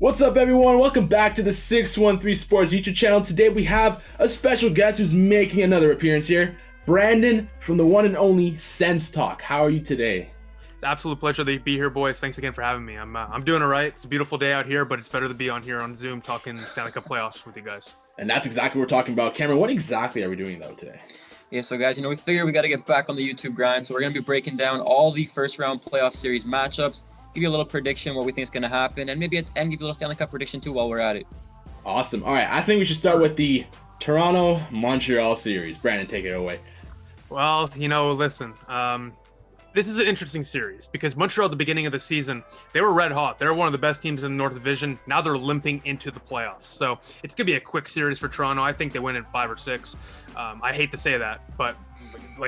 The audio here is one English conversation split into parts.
What's up, everyone? Welcome back to the 613 Sports YouTube channel. Today we have a special guest who's making another appearance here. Brandon from the one and only Sens Talk. How are you today? It's an absolute pleasure to be here, boys. Thanks again for having me. I'm doing all right. It's a beautiful day out here, but it's better to be on here on Zoom talking Stanley Cup playoffs with you guys. And that's exactly what we're talking about. Cameron, what exactly are we doing though today? Yeah, so guys, we figure we got to get back on the YouTube grind. So we're going to be breaking down all the first round playoff series matchups, give you a little prediction what we think is going to happen, and maybe give you a little Stanley Cup prediction too while we're at it. Awesome. All right, I think we should start with the Toronto-Montreal series. Brandon, take it away. Well, listen, this is an interesting series because Montreal at the beginning of the season, they were red hot. They were one of the best teams in the North Division. Now they're limping into the playoffs. So it's going to be a quick series for Toronto. I think they win in 5 or 6. I hate to say that, but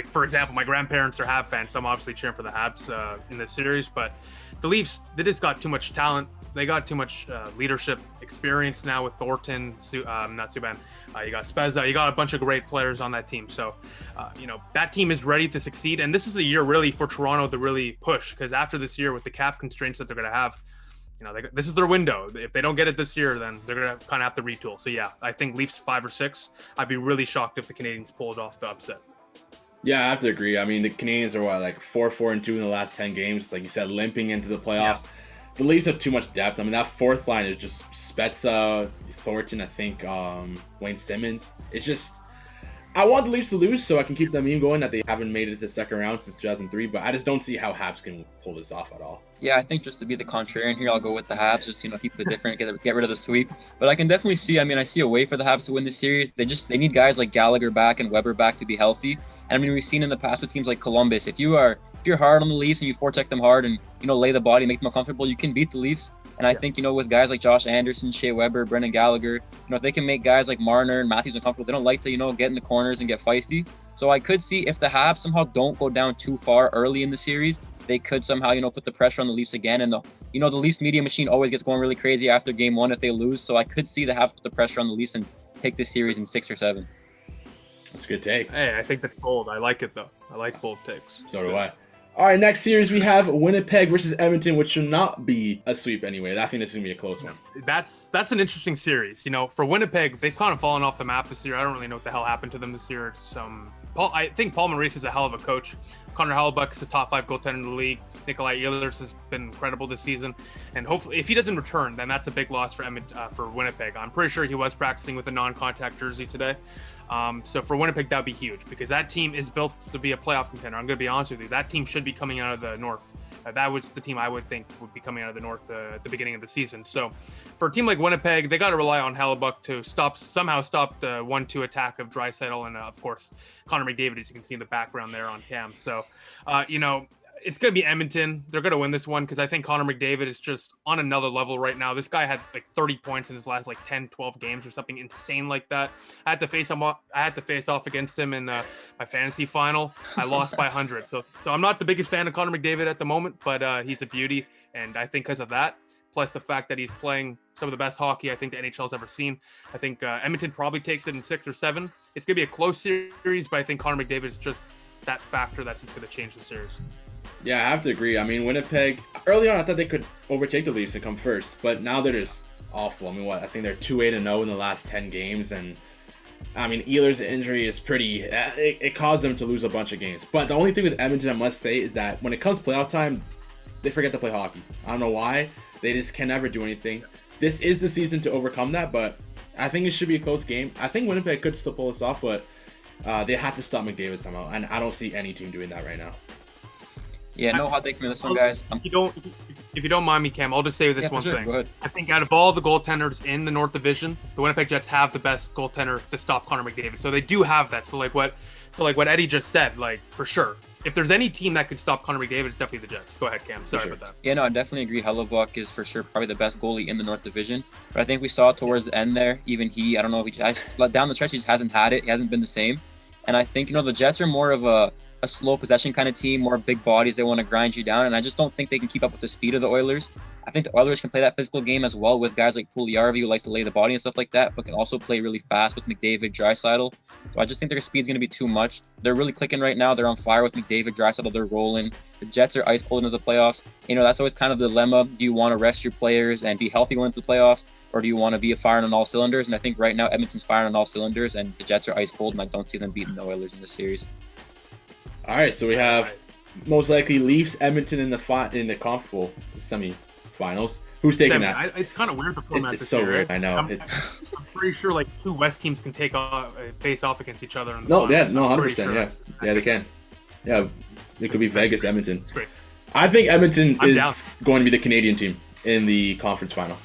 for example, my grandparents are Habs fans, so I'm obviously cheering for the Habs in this series. But the Leafs, they just got too much talent. They got too much leadership experience now with Thornton, not Subban. You got Spezza. You got a bunch of great players on that team. So, that team is ready to succeed. And this is a year really for Toronto to really push, because after this year with the cap constraints that they're going to have, this is their window. If they don't get it this year, then they're going to kind of have to retool. So, yeah, I think Leafs 5 or 6. I'd be really shocked if the Canadiens pulled off the upset. Yeah, I have to agree. I mean, the Canadiens are 4-4-2 in the last 10 games. Like you said, limping into the playoffs. Yeah. The Leafs have too much depth. I mean, that fourth line is just Spezza, Thornton, I think, Wayne Simmons. It's just, I want the Leafs to lose so I can keep the meme going that they haven't made it to the second round since 2003, but I just don't see how Habs can pull this off at all. Yeah, I think just to be the contrarian here, I'll go with the Habs, just, keep it different, get rid of the sweep. But I can definitely see, I see a way for the Habs to win this series. They need guys like Gallagher back and Weber back to be healthy. And we've seen in the past with teams like Columbus, if you're hard on the Leafs and you forecheck them hard and, lay the body, make them uncomfortable, you can beat the Leafs. And I think, with guys like Josh Anderson, Shea Weber, Brendan Gallagher, if they can make guys like Marner and Matthews uncomfortable, they don't like to, get in the corners and get feisty. So I could see if the Habs somehow don't go down too far early in the series, they could somehow, put the pressure on the Leafs again. And the Leafs media machine always gets going really crazy after game 1 if they lose. So I could see the Habs put the pressure on the Leafs and take this series in 6 or 7. That's a good take. Hey, I think that's bold. I like it, though. I like bold takes. So do I. All right, next series we have Winnipeg versus Edmonton, which should not be a sweep anyway. I think this is going to be a close one. That's an interesting series. For Winnipeg, they've kind of fallen off the map this year. I don't really know what the hell happened to them this year. I think Paul Maurice is a hell of a coach. Connor Hellebuyck is a top 5 goaltender in the league. Nikolai Ehlers has been incredible this season. And hopefully, if he doesn't return, then that's a big loss for Winnipeg. I'm pretty sure he was practicing with a non-contact jersey today. So for Winnipeg, that would be huge because that team is built to be a playoff contender. I'm going to be honest with you. That team should be coming out of the North. That was the team I would think would be coming out of the North at the beginning of the season. So for a team like Winnipeg, they got to rely on Hellebuyck to somehow stop the 1-2 attack of Draisaitl and, of course, Connor McDavid, as you can see in the background there on cam. So, it's going to be Edmonton. They're going to win this one because I think Connor McDavid is just on another level right now. This guy had 30 points in his last 10, 12 games or something insane like that. I had to face off against him in my fantasy final. I lost by 100. So I'm not the biggest fan of Connor McDavid at the moment, but he's a beauty. And I think because of that, plus the fact that he's playing some of the best hockey I think the NHL's ever seen, I think Edmonton probably takes it in 6 or 7. It's going to be a close series, but I think Connor McDavid is just that factor that's just going to change the series. Yeah, I have to agree. I mean, Winnipeg, early on I thought they could overtake the Leafs and come first, but now they're just awful. I think they're 2-8-0 in the last 10 games, and Ehlers' injury is pretty, it caused them to lose a bunch of games. But the only thing with Edmonton I must say is that when it comes playoff time, they forget to play hockey. I don't know why. They just can never do anything. This is the season to overcome that, but I think it should be a close game. I think Winnipeg could still pull this off, but they have to stop McDavid somehow, and I don't see any team doing that right now. Yeah, no hot take from this one, guys. If you don't mind me, Cam, I'll just say this one thing. Go ahead. I think out of all the goaltenders in the North Division, the Winnipeg Jets have the best goaltender to stop Connor McDavid. So they do have that. So like what Eddie just said, for sure. If there's any team that could stop Connor McDavid, it's definitely the Jets. Go ahead, Cam. Sorry about that. Yeah, no, I definitely agree. Hellebuyck is for sure probably the best goalie in the North Division. But I think we saw towards the end there, even I don't know if down the stretch, he just hasn't had it. He hasn't been the same. And I think, the Jets are more of a slow possession kind of team, more big bodies. They want to grind you down. And I just don't think they can keep up with the speed of the Oilers. I think the Oilers can play that physical game as well with guys like Puljujarvi, who likes to lay the body and stuff like that, but can also play really fast with McDavid, Draisaitl. So I just think their speed's going to be too much. They're really clicking right now. They're on fire with McDavid, Draisaitl. They're rolling. The Jets are ice cold into the playoffs. That's always kind of the dilemma. Do you want to rest your players and be healthy going into the playoffs, or do you want to be firing on all cylinders? And I think right now Edmonton's firing on all cylinders, and the Jets are ice cold, and I don't see them beating the Oilers in this series. All right, so we have most likely Leafs, Edmonton in the semi-finals. Who's taking that? It's kind of weird to format It's this so year, weird. right? I know. I'm pretty sure like two West teams can face off against each other. In the No, finals. 100%. Sure Yeah, they can. Yeah, it could be Vegas, great. Edmonton. It's great. I think Edmonton I'm is down. going to be the Canadian team in the conference final.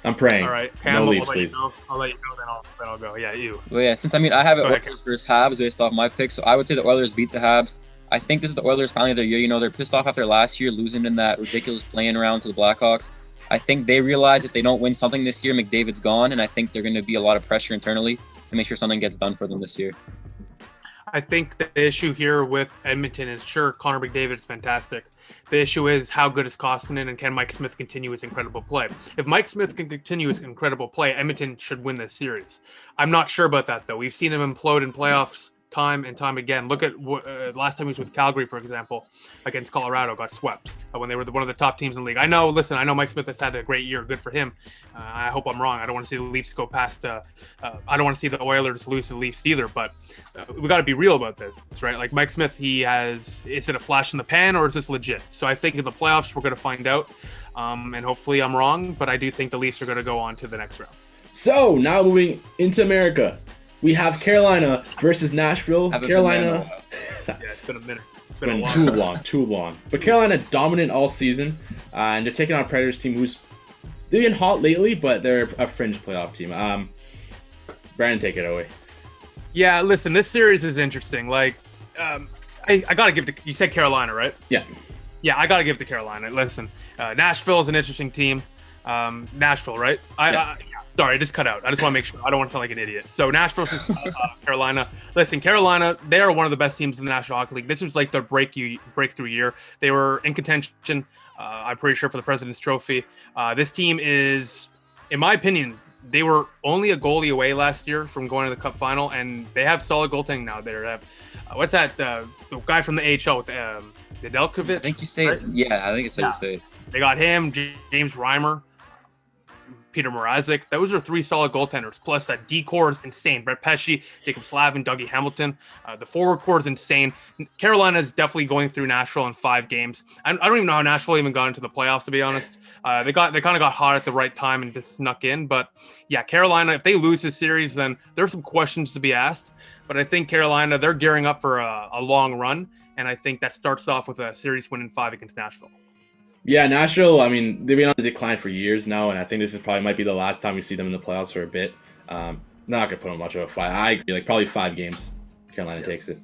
I'm praying. All right, No Leafs, please. I'll let you go, then I'll go. Yeah, you. Well, yeah, since I have it Go ahead, Oilers versus Habs based off my pick, so I would say the Oilers beat the Habs. I think this is the Oilers finally their year. They're pissed off after last year losing in that ridiculous playing round to the Blackhawks. I think they realize if they don't win something this year, McDavid's gone, and I think they're going to be a lot of pressure internally to make sure something gets done for them this year. I think the issue here with Edmonton is, sure, Connor McDavid is fantastic. The issue is how good is Koskinen, and can Mike Smith continue his incredible play? If Mike Smith can continue his incredible play, Edmonton should win this series. I'm not sure about that, though. We've seen him implode in playoffs time and time again. Look at last time he was with Calgary, for example, against Colorado, got swept when they were one of the top teams in the league. I know Mike Smith has had a great year. Good for him. I hope I'm wrong. I don't want to see the Leafs go past. I don't want to see the Oilers lose to the Leafs either. But we got to be real about this, right? Like Mike Smith, is it a flash in the pan or is this legit? So I think in the playoffs we're going to find out, and hopefully I'm wrong. But I do think the Leafs are going to go on to the next round. So now moving into America. We have Carolina versus Nashville. Carolina. Yeah, it's been a minute. It's been a while. Too long. But Carolina dominant all season, and they're taking on a Predators team they've been hot lately, but they're a fringe playoff team. Brandon, take it away. Yeah, listen, this series is interesting. Like, I gotta give you said Carolina, right? Yeah. Yeah, I gotta give it to Carolina. Listen, Nashville is an interesting team. Nashville, right? Sorry, I just cut out. I just want to make sure. I don't want to sound like an idiot. So Nashville, Carolina. Listen, Carolina, they are one of the best teams in the National Hockey League. This was like their breakthrough year. They were in contention, I'm pretty sure, for the President's Trophy. This team is, in my opinion, they were only a goalie away last year from going to the Cup final, and they have solid goaltending now. They have, what's that? The guy from the AHL with Nedeljkovic? I think you say right? it. Yeah, I think it's how you say it. They got him, James Reimer, Peter Mrazek. Those are three solid goaltenders. Plus that D core is insane. Brett Pesce, Jacob Slavin, Dougie Hamilton. The forward core is insane. Carolina is definitely going through Nashville in 5 games. I don't even know how Nashville even got into the playoffs, to be honest. They kind of got hot at the right time and just snuck in. But yeah, Carolina, if they lose this series, then there's some questions to be asked. But I think Carolina, they're gearing up for a long run. And I think that starts off with a series win in 5 against Nashville. Yeah, Nashville, I mean, they've been on the decline for years now, and I think this might be the last time we see them in the playoffs for a bit. Not going to put them much of a fight. I agree, probably 5 games. Carolina takes it.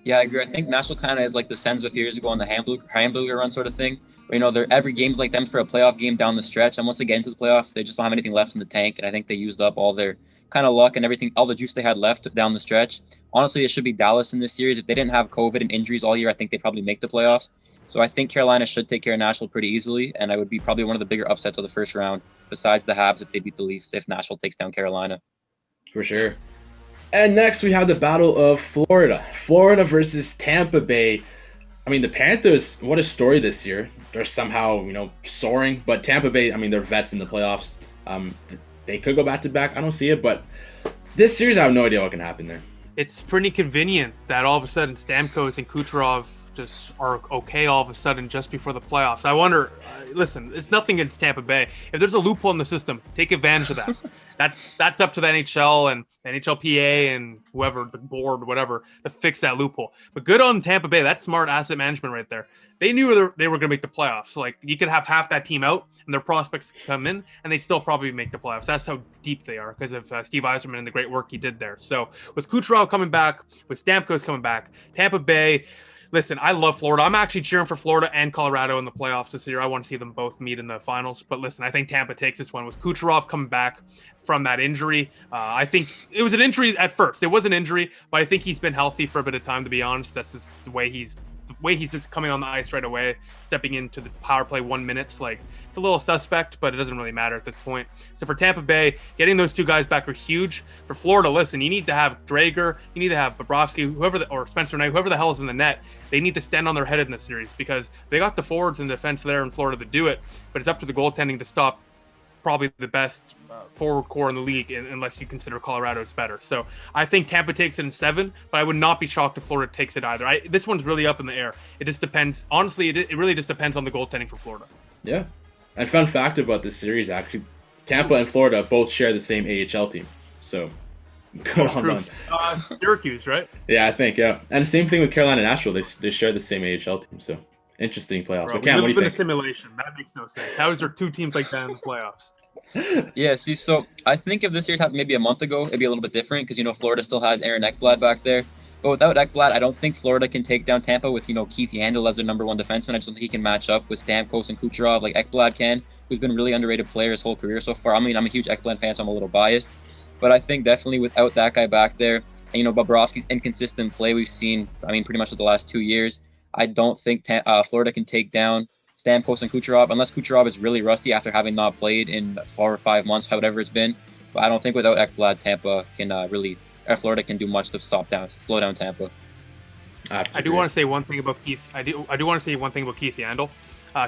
Yeah, I agree. I think Nashville kind of is like the Sens a few years ago on the hamburger run sort of thing. Where, they're every game's like them for a playoff game down the stretch, and once they get into the playoffs, they just don't have anything left in the tank, and I think they used up all their kind of luck and everything, all the juice they had left down the stretch. Honestly, it should be Dallas in this series. If they didn't have COVID and injuries all year, I think they'd probably make the playoffs. So I think Carolina should take care of Nashville pretty easily, and I would be probably one of the bigger upsets of the first round, besides the Habs if they beat the Leafs, if Nashville takes down Carolina. For sure. And next we have the Battle of Florida. Florida versus Tampa Bay. I mean, the Panthers, what a story this year. They're somehow, soaring, but Tampa Bay, I mean, they're vets in the playoffs. They could go back-to-back. I don't see it, but this series, I have no idea what can happen there. It's pretty convenient that all of a sudden Stamkos and Kucherov just are okay all of a sudden just before the playoffs. I wonder, listen, it's nothing against Tampa Bay. If there's a loophole in the system, take advantage of that. That's up to the NHL and NHLPA and whoever, the board, whatever, to fix that loophole. But good on Tampa Bay. That's smart asset management right there. They knew they were going to make the playoffs. So, you could have half that team out and their prospects come in and they still probably make the playoffs. That's how deep they are because of Steve Yzerman and the great work he did there. So with Kucherov coming back, with Stamkos coming back, Tampa Bay, listen, I love Florida. I'm actually cheering for Florida and Colorado in the playoffs this year. I want to see them both meet in the finals. But listen, I think Tampa takes this one with Kucherov coming back from that injury. I think it was an injury at first. It was an injury, but I think he's been healthy for a bit of time, to be honest. That's just the way he's the way he's just coming on the ice right away, stepping into the power play 1 minute, like it's a little suspect, but it doesn't really matter at this point. So for Tampa Bay, getting those two guys back are huge. For Florida, listen, you need to have Drager, you need to have Bobrovsky, or Spencer Knight, whoever the hell is in the net. They need to stand on their head in this series because they got the forwards and defense there in Florida to do it, but it's up to the goaltending to stop probably the best forward core in the league, unless you consider Colorado's better. So I think Tampa takes it in 7, but I would not be shocked if Florida takes it either. This one's really up in the air. It just depends. Honestly, it really just depends on the goaltending for Florida. Yeah. And fun fact about this series, actually, Tampa and Florida both share the same AHL team. So good on them. Syracuse, right? Yeah, I think, yeah. And same thing with Carolina and Nashville. They share the same AHL team. So interesting playoffs. Bro, but Cam, what do you think? A simulation. That makes no sense. How is there 2 teams like that in the playoffs? Yeah, see, so I think if this series happened maybe a month ago, it'd be a little bit different because, Florida still has Aaron Ekblad back there. But without Ekblad, I don't think Florida can take down Tampa with, Keith Yandel as their number 1 defenseman. I just don't think he can match up with Stamkos and Kucherov like Ekblad can, who's been a really underrated player his whole career so far. I mean, I'm a huge Ekblad fan, so I'm a little biased. But I think definitely without that guy back there, and, Bobrovsky's inconsistent play we've seen, pretty much for the last 2 years, I don't think Florida can take down Stamkos and Kucherov, unless Kucherov is really rusty after having not played in 4 or 5 months, however it's been. But I don't think without Ekblad, Tampa can Florida can do much to slow down Tampa. I do want to say one thing about Keith. I do want to say one thing about Keith Yandel.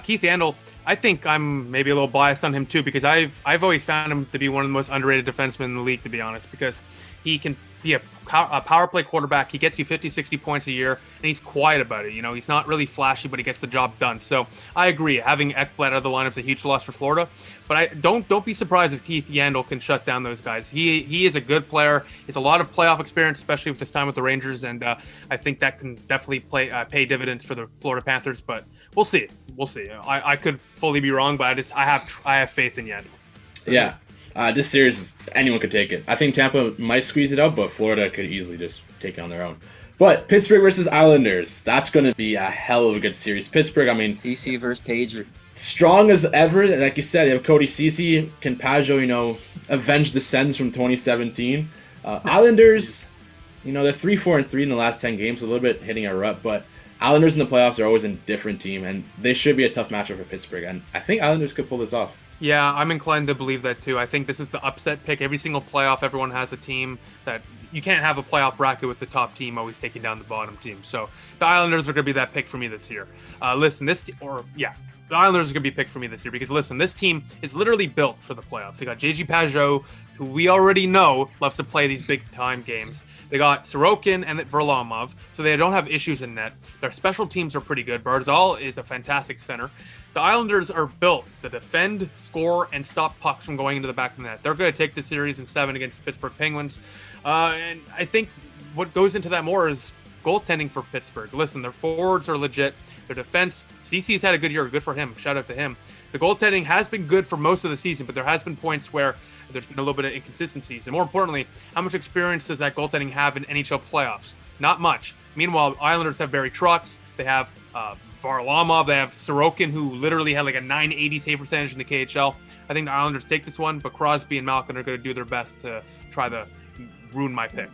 Keith Yandel, I think I'm maybe a little biased on him too because I've always found him to be one of the most underrated defensemen in the league, to be honest, because he can be a power play quarterback. He gets you 50, 60 points a year, and he's quiet about it. He's not really flashy, but he gets the job done. So I agree. Having Ekblad out of the lineup is a huge loss for Florida. But don't be surprised if Keith Yandel can shut down those guys. He is a good player. He has a lot of playoff experience, especially with his time with the Rangers, and I think that can definitely pay dividends for the Florida Panthers. But we'll see. We'll see. I could fully be wrong, but I have faith in Yandel. Yeah. This series, anyone could take it. I think Tampa might squeeze it out, but Florida could easily just take it on their own. But Pittsburgh versus Islanders, that's going to be a hell of a good series. Pittsburgh, CC versus Pager. Strong as ever. Like you said, they have Cody Ceci. Can Pajot, avenge the Sens from 2017? Islanders, they're 3-4-3 in the last 10 games, a little bit hitting a rut, but Islanders in the playoffs are always a different team, and they should be a tough matchup for Pittsburgh. And I think Islanders could pull this off. Yeah, I'm inclined to believe that too. I think this is the upset pick. Every single playoff, everyone has a team that you can't have a playoff bracket with the top team always taking down the bottom team. So the Islanders are going to be that pick for me this year. The Islanders are going to be picked for me this year because, listen, this team is literally built for the playoffs. They got J.G. Pajot, who we already know loves to play these big-time games. They got Sorokin and Varlamov, so they don't have issues in net. Their special teams are pretty good. Barzal is a fantastic center. The Islanders are built to defend, score, and stop pucks from going into the back of the net. They're going to take the series in 7 against the Pittsburgh Penguins. And I think what goes into that more is goaltending for Pittsburgh. Listen, their forwards are legit. Their defense, CC's had a good year. Good for him. Shout out to him. The goaltending has been good for most of the season, but there has been points where there's been a little bit of inconsistencies. And more importantly, how much experience does that goaltending have in NHL playoffs? Not much. Meanwhile, Islanders have Barry Trotz. They have Varlamov. They have Sorokin, who literally had like a 980 save percentage in the KHL. I think the Islanders take this one, but Crosby and Malkin are going to do their best to try to ruin my pick.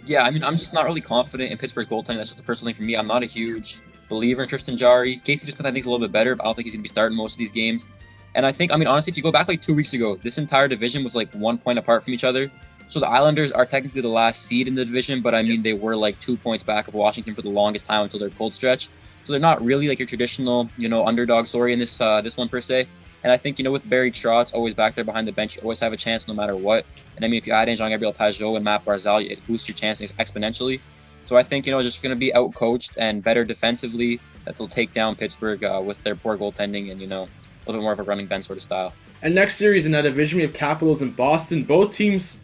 Yeah, I'm just not really confident in Pittsburgh's goaltending. That's just a personal thing for me. I'm not a huge believer in Tristan Jarry. Casey just I think he's a little bit better, but I don't think he's going to be starting most of these games. And I think, honestly, if you go back like 2 weeks ago, this entire division was like 1 point apart from each other. So the Islanders are technically the last seed in the division, but they were like 2 points back of Washington for the longest time until their cold stretch. So they're not really like your traditional, underdog story in this one per se. And I think, with Barry Trotz always back there behind the bench, you always have a chance no matter what. And if you add in Jean-Gabriel Pajot and Matt Barzal, it boosts your chances exponentially. So I think, just going to be out-coached and better defensively that they'll take down Pittsburgh with their poor goaltending and, a little bit more of a running bench sort of style. And next series in that division, we have Capitals and Boston. Both teams,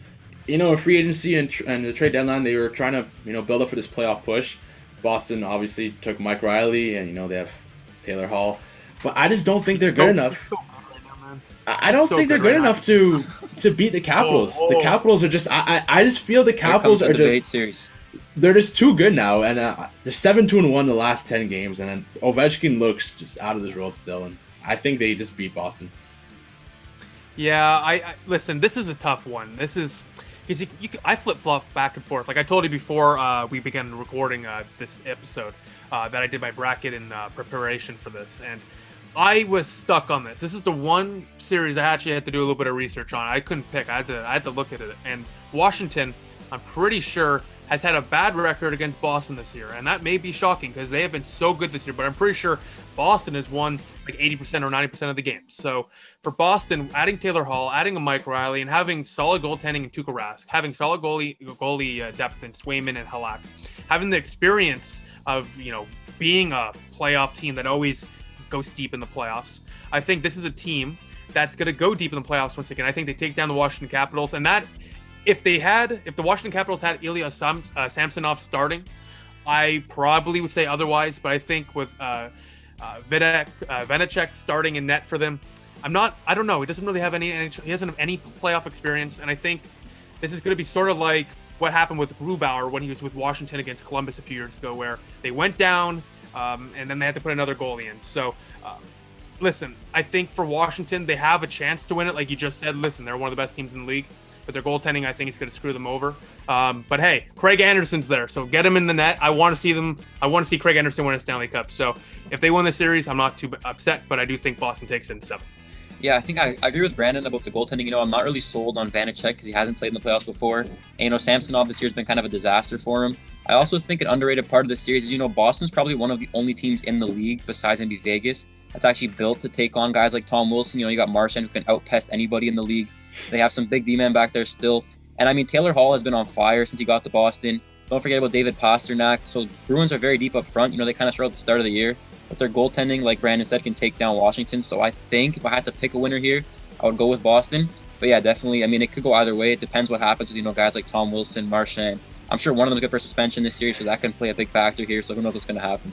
a free agency and the trade deadline, they were trying to, build up for this playoff push. Boston obviously took Mike Riley, and, they have Taylor Hall. But I just don't think they're good enough. I don't think they're good enough to beat the Capitals. The Capitals are just I just feel the Capitals are just they're just too good now, and they're 7-2-1 the last 10 games, and then Ovechkin looks just out of this world still, and I think they just beat Boston. Yeah, I listen. This is a tough one. This is because I flip-flop back and forth. Like I told you before we began recording this episode that I did my bracket in preparation for this, and I was stuck on this. This is the one series I actually had to do a little bit of research on. I couldn't pick. I had to look at it. And Washington, I'm pretty sure, has had a bad record against Boston this year. And that may be shocking because they have been so good this year. But I'm pretty sure Boston has won like 80% or 90% of the games. So for Boston, adding Taylor Hall, adding a Mike Riley, and having solid goaltending in Tuukka Rask, having solid goalie depth in Swayman and Halak, having the experience of, being a playoff team that always goes deep in the playoffs. I think this is a team that's going to go deep in the playoffs once again. I think they take down the Washington Capitals, and that if the Washington Capitals had Ilya Samsonov starting, I probably would say otherwise. But I think with Vanecek starting in net for them, I don't know. He doesn't really have he doesn't have any playoff experience, and I think this is going to be sort of like what happened with Grubauer when he was with Washington against Columbus a few years ago, where they went down. And then they had to put another goalie in. So, listen, I think for Washington, they have a chance to win it. Like you just said, listen, they're one of the best teams in the league. But their goaltending, I think, is going to screw them over. But hey, Craig Anderson's there, so get him in the net. I want to see Craig Anderson win a Stanley Cup. So if they win the series, I'm not too upset, but I do think Boston takes it in 7. Yeah, I think I agree with Brandon about the goaltending. I'm not really sold on Vanecek because he hasn't played in the playoffs before. And, Samsonov this year has been kind of a disaster for him. I also think an underrated part of the series is, Boston's probably one of the only teams in the league, besides maybe Vegas, that's actually built to take on guys like Tom Wilson. You got Marchand, who can outpest anybody in the league. They have some big D-men back there still. And, Taylor Hall has been on fire since he got to Boston. Don't forget about David Pasternak. So Bruins are very deep up front. They kind of struggled at the start of the year. But their goaltending, like Brandon said, can take down Washington. So I think if I had to pick a winner here, I would go with Boston. But yeah, definitely. It could go either way. It depends what happens with, guys like Tom Wilson, Marchand. I'm sure one of them is good for suspension this series, so that can play a big factor here. So who knows what's going to happen.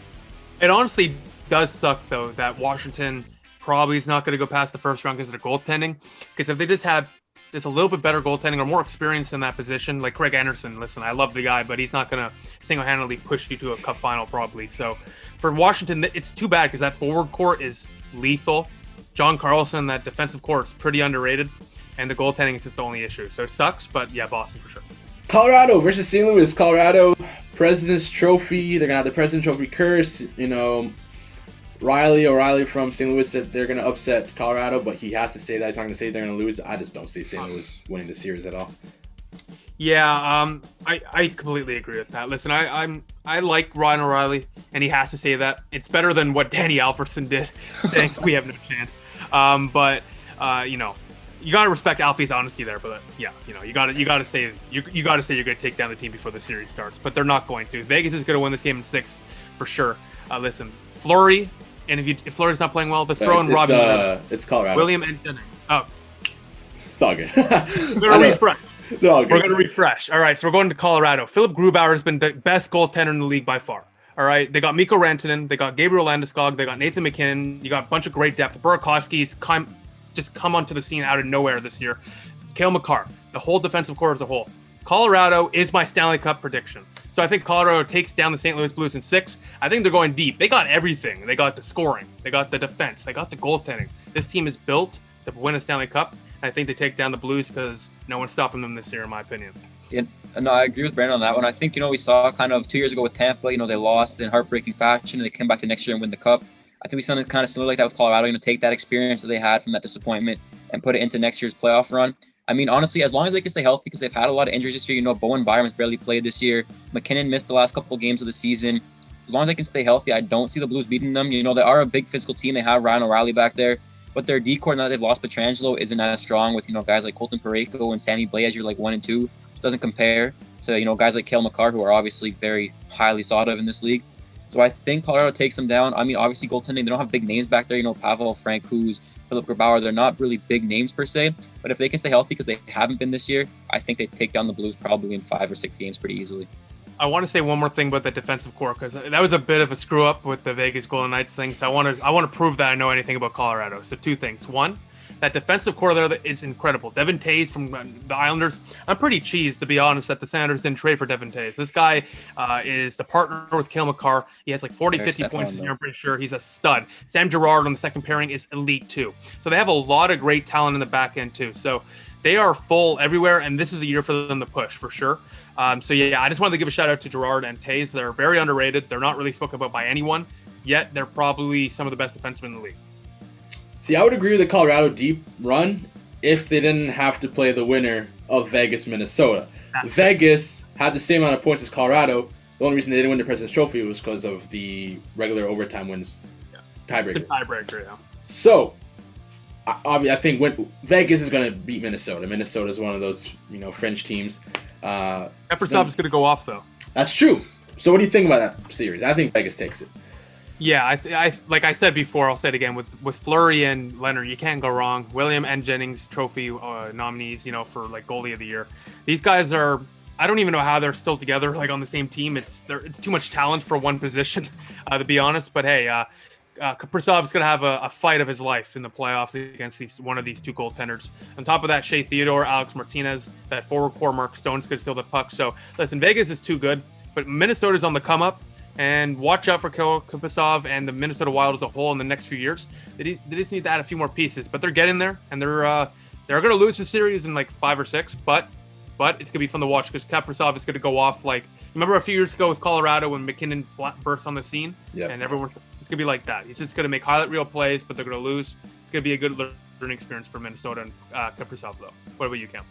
It honestly does suck, though, that Washington probably is not going to go past the first round because of their goaltending. Because if they just had a little bit better goaltending or more experience in that position, like Craig Anderson, listen, I love the guy, but he's not going to single-handedly push you to a cup final probably. So for Washington, it's too bad because that forward court is lethal. John Carlson, that defensive court is pretty underrated, and the goaltending is just the only issue. So it sucks, but yeah, Boston for sure. Colorado versus St. Louis. Colorado, President's Trophy. They're going to have the President's Trophy curse. O'Reilly from St. Louis said they're going to upset Colorado, but he has to say that. He's not going to say they're going to lose. I just don't see St. Louis winning the series at all. Yeah, I completely agree with that. Listen, I like Ryan O'Reilly, and he has to say that. It's better than what Danny Alfredsson did, saying we have no chance. But you gotta respect Alfie's honesty there. But yeah, you gotta say you're gonna take down the team before the series starts. But they're not going to. Vegas is gonna win this game in 6 for sure. Listen, Fleury, and if Fleury's not playing well, let's throw in Robin. It's Colorado. William and Dunning. Oh, it's all good. We're gonna refresh. No, we're going to refresh. All right, so we're going to Colorado. Philip Grubauer has been the best goaltender in the league by far. All right, they got Mikko Rantanen, they got Gabriel Landeskog, they got Nathan McKinnon, you got a bunch of great depth. Burakovsky's just come onto the scene out of nowhere this year. Cale Makar, the whole defensive core as a whole. Colorado is my Stanley Cup prediction. So I think Colorado takes down the St. Louis Blues in 6. I think they're going deep. They got everything. They got the scoring, they got the defense, they got the goaltending. This team is built to win a Stanley Cup. I think they take down the Blues because no one's stopping them this year, in my opinion. Yeah, no, I agree with Brandon on that one. I think, we saw kind of 2 years ago with Tampa, they lost in heartbreaking fashion and they came back the next year and win the Cup. I think we saw something kind of similar like that with Colorado, take that experience that they had from that disappointment and put it into next year's playoff run. Honestly, as long as they can stay healthy, because they've had a lot of injuries this year, Bowen Byram's barely played this year. McKinnon missed the last couple of games of the season. As long as they can stay healthy, I don't see the Blues beating them. They are a big physical team. They have Ryan O'Reilly back there. But their D-core, now that they've lost Pietrangelo, isn't as strong with, guys like Colton Parayko and Sammy Blais as your 1 and 2. Which doesn't compare to, guys like Cale Makar, who are obviously very highly thought of in this league. So I think Colorado takes them down. Obviously goaltending, they don't have big names back there. Pavel Francouz, Philip Grubauer, they're not really big names per se. But if they can stay healthy, because they haven't been this year, I think they take down the Blues probably in 5 or 6 games pretty easily. I want to say one more thing about the defensive core, because that was a bit of a screw up with the Vegas Golden Knights thing. So I want to prove that I know anything about Colorado. So 2 things. One, that defensive core there is incredible. Devin Tays from the Islanders. I'm pretty cheesed, to be honest, that the Senators didn't trade for Devin Tays. This guy is the partner with Cale Makar. He has 50 points this year, I'm pretty sure. He's a stud. Sam Girard on the second pairing is elite too. So they have a lot of great talent in the back end too. So they are full everywhere, and this is a year for them to push for sure. So yeah, I just wanted to give a shout out to Gerard and Taze. They're very underrated. They're not really spoken about by anyone, yet they're probably some of the best defensemen in the league. See, I would agree with the Colorado deep run if they didn't have to play the winner of Vegas, Minnesota. Vegas had the same amount of points as Colorado. The only reason they didn't win the President's Trophy was because of the regular overtime wins tiebreaker. It's a tiebreaker, yeah. So, I think Vegas is going to beat Minnesota. Minnesota is one of those, French teams. Kaprizov is going to go off, though. That's true. So what do you think about that series? I think Vegas takes it. Yeah, I like I said before, I'll say it again. With Fleury and Leonard, you can't go wrong. William and Jennings trophy nominees, for like goalie of the year. These guys are. I don't even know how they're still together, like on the same team. It's too much talent for one position, to be honest. But hey, Kaprizov is going to have a fight of his life in the playoffs against one of these two goaltenders. On top of that, Shea Theodore, Alex Martinez, that forward core, Mark Stone's going to steal the puck. So listen, Vegas is too good, but Minnesota's on the come up. And watch out for Kaprizov and the Minnesota Wild as a whole in the next few years. They just need to add a few more pieces, but they're getting there, and they're going to lose the series in like 5 or 6, but it's going to be fun to watch because Kaprizov is going to go off like remember a few years ago with Colorado when McKinnon burst on the scene, and it's going to be like that. He's just going to make highlight reel plays, but they're going to lose. It's going to be a good learning experience for Minnesota and Kaprizov though. What about you, Cam?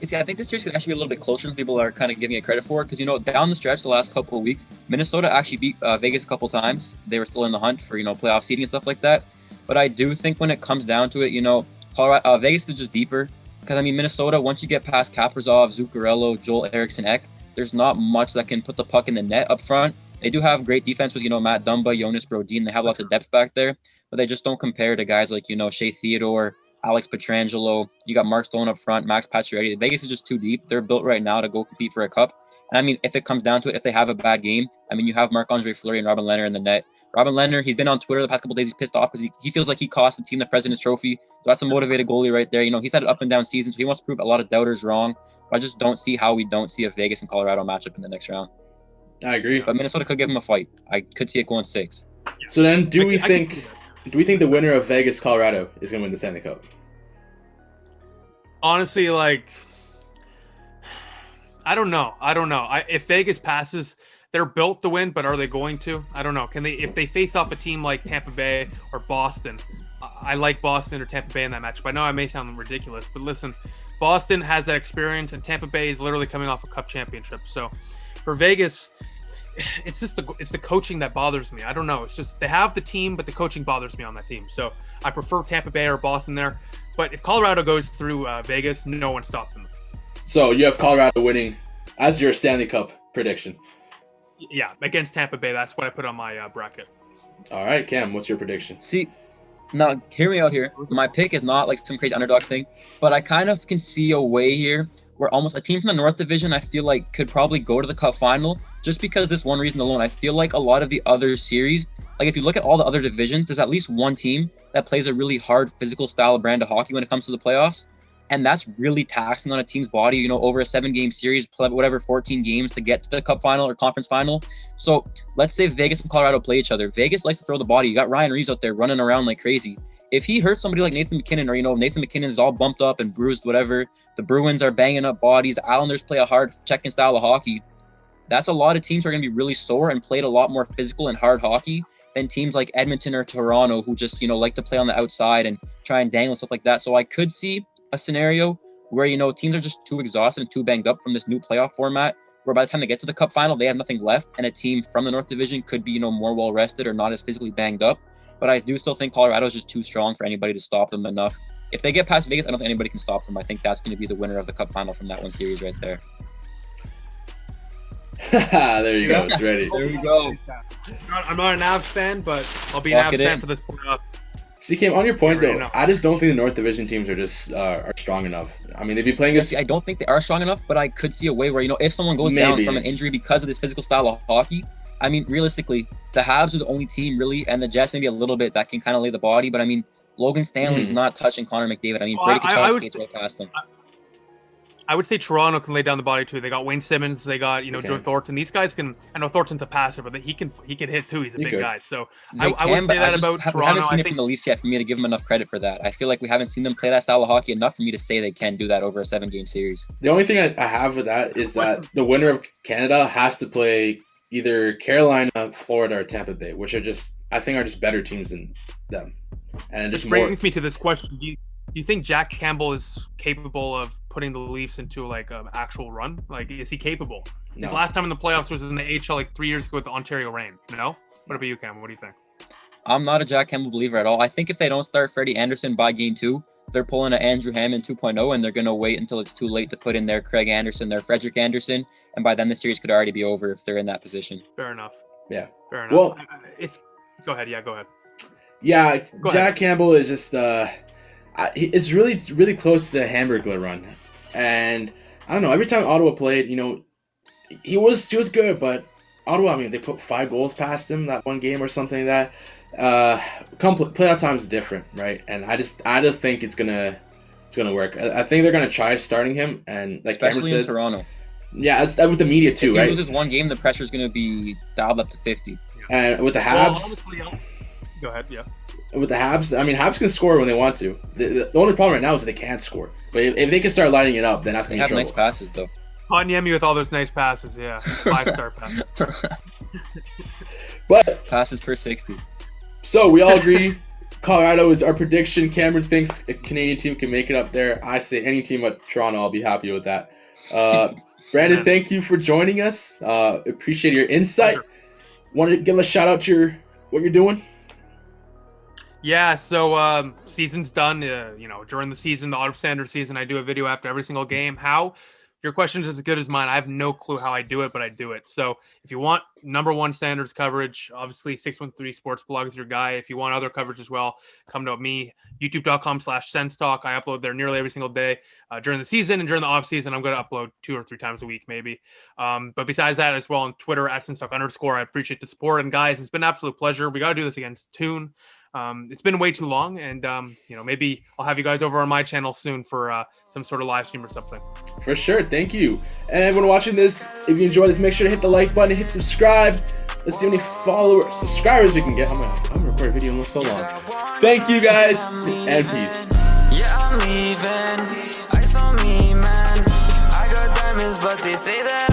See, I think this series could actually be a little bit closer than people are kind of giving it credit for because, down the stretch the last couple of weeks, Minnesota actually beat Vegas a couple times. They were still in the hunt for, playoff seeding and stuff like that. But I do think when it comes down to it, Colorado, Vegas is just deeper because, Minnesota, once you get past Kaprizov, Zuccarello, Joel Eriksson Ek, there's not much that can put the puck in the net up front. They do have great defense with, Matt Dumba, Jonas Brodin. They have lots of depth back there, but they just don't compare to guys like, Shea Theodore, Alex Pietrangelo, you got Mark Stone up front, Max Pacioretty. Vegas is just too deep. They're built right now to go compete for a cup. And if it comes down to it, if they have a bad game, you have Marc-Andre Fleury and Robin Lehner in the net. Robin Lehner, he's been on Twitter the past couple of days. He's pissed off because he feels like he cost the team the President's Trophy. So that's a motivated goalie right there. He's had an up and down season, so he wants to prove a lot of doubters wrong. But I just don't see how we don't see a Vegas and Colorado matchup in the next round. I agree. But Minnesota could give him a fight. I could see it going 6. So then, do we think the winner of Vegas Colorado is going to win the Stanley Cup? Honestly, I don't know. If Vegas passes, they're built to win, but are they going to? I don't know. Can they? If they face off a team like Tampa Bay or Boston, I like Boston or Tampa Bay in that matchup. I know I may sound ridiculous, but listen, Boston has that experience, and Tampa Bay is literally coming off a Cup championship. So for Vegas, it's the coaching that bothers me. I don't know. It's just they have the team, but the coaching bothers me on that team. So I prefer Tampa Bay or Boston there. But if Colorado goes through Vegas, no one stops them. So you have Colorado winning as your Stanley Cup prediction. Yeah, against Tampa Bay. That's what I put on my bracket. All right, Cam, what's your prediction? See, now hear me out here. My pick is not like some crazy underdog thing, but I kind of can see a way here where almost a team from the North Division I feel like could probably go to the Cup final just because this one reason alone. I feel like a lot of the other series, like if you look at all the other divisions, there's at least one team that plays a really hard physical style brand of hockey when it comes to the playoffs. And that's really taxing on a team's body, over a 7-game series, whatever, 14 games to get to the Cup final or conference final. So let's say Vegas and Colorado play each other. Vegas likes to throw the body. You got Ryan Reeves out there running around like crazy. If he hurts somebody like Nathan McKinnon, or, Nathan McKinnon's all bumped up and bruised, whatever, the Bruins are banging up bodies, the Islanders play a hard checking style of hockey, that's a lot of teams who are going to be really sore and played a lot more physical and hard hockey than teams like Edmonton or Toronto who just, like to play on the outside and try and dangle and stuff like that. So I could see a scenario where, teams are just too exhausted and too banged up from this new playoff format, where by the time they get to the Cup final, they have nothing left, and a team from the North Division could be, more well-rested or not as physically banged up. But I do still think Colorado is just too strong for anybody to stop them enough. If they get past Vegas, I don't think anybody can stop them. I think that's going to be the winner of the Cup final from that one series right there. There you go. It's ready. There we go. I'm not an Avs fan, but I'll be an Avs fan for this playoff. See, Cam, on your point though, I just don't think the North Division teams are just are strong enough. They'd be playing I don't think they are strong enough, but I could see a way where, if someone goes down from an injury because of this physical style of hockey, realistically, the Habs are the only team really, and the Jets maybe a little bit that can kind of lay the body, but Logan Stanley's not touching Connor McDavid. Brady Tkachuk skates right past him. I would say Toronto can lay down the body too. They got Wayne Simmons, they got Joe Thornton. These guys can. I know Thornton's a passer, but he can hit too. He's a big guy. So I would say that about Toronto. We haven't seen it from the Leafs yet for me to give them enough credit for that. I feel like we haven't seen them play that style of hockey enough for me to say they can do that over a 7-game series. The only thing I have with that is that the winner of Canada has to play either Carolina, Florida, or Tampa Bay, which are just better teams than them. And this brings me to this question: Do you think Jack Campbell is capable of putting the Leafs into like an actual run? Like, is he capable? No. His last time in the playoffs was in the AHL like 3 years ago with the Ontario Reign. No? What about you, Cam? What do you think? I'm not a Jack Campbell believer at all. I think if they don't start Freddie Anderson by game 2, they're pulling an Andrew Hammond 2.0, and they're going to wait until it's too late to put in their Craig Anderson, their Frederick Anderson, and by then the series could already be over if they're in that position. Fair enough. Yeah. Fair enough. Well, go ahead. Yeah, go ahead. Yeah, Go Jack ahead. Campbell is just it's really, really close to the Hamburglar run, and I don't know. Every time Ottawa played, he was good, but Ottawa, I mean, they put 5 goals past him that one game or something like that. Playoff time is different, right? And I just think it's gonna work. I think they're gonna try starting him, and like especially Cameron said, in Toronto. Yeah, that's with the media too, if right? If he loses one game, the pressure's gonna be dialed up to 50. And with the Habs, go ahead. Yeah. With the Habs, I mean, Habs can score when they want to. The only problem right now is that they can't score. But if they can start lighting it up, then that's going to be trouble. They have nice passes, though. Kanyemi with all those nice passes, yeah. 5-star passes. But passes per 60. So we all agree Colorado is our prediction. Cameron thinks a Canadian team can make it up there. I say any team but Toronto, I'll be happy with that. Brandon, thank you for joining us. Appreciate your insight. Pleasure. Want to give a shout out to what you're doing? Yeah, so season's done. During the season, the auto standard season, I do a video after every single game. How? Your question is as good as mine. I have no clue how I do it, but I do it. So if you want #1 standards coverage, obviously 613 Sports Blog is your guy. If you want other coverage as well, come to me, youtube.com/SensTalk. I upload there nearly every single day during the season, and during the off season, I'm going to upload 2 or 3 times a week, maybe. But besides that as well, on Twitter @SensTalk_. I appreciate the support. And guys, it's been an absolute pleasure. We got to do this again soon. It's been way too long, and maybe I'll have you guys over on my channel soon for some sort of live stream or something. For sure, thank you. And everyone watching this, if you enjoyed this, make sure to hit the like button and hit subscribe. Let's see how many subscribers we can get. I'm gonna record a video in so long. Thank you guys, and peace. Yeah, I'm leaving. Ice on me, man. I got diamonds, but they say that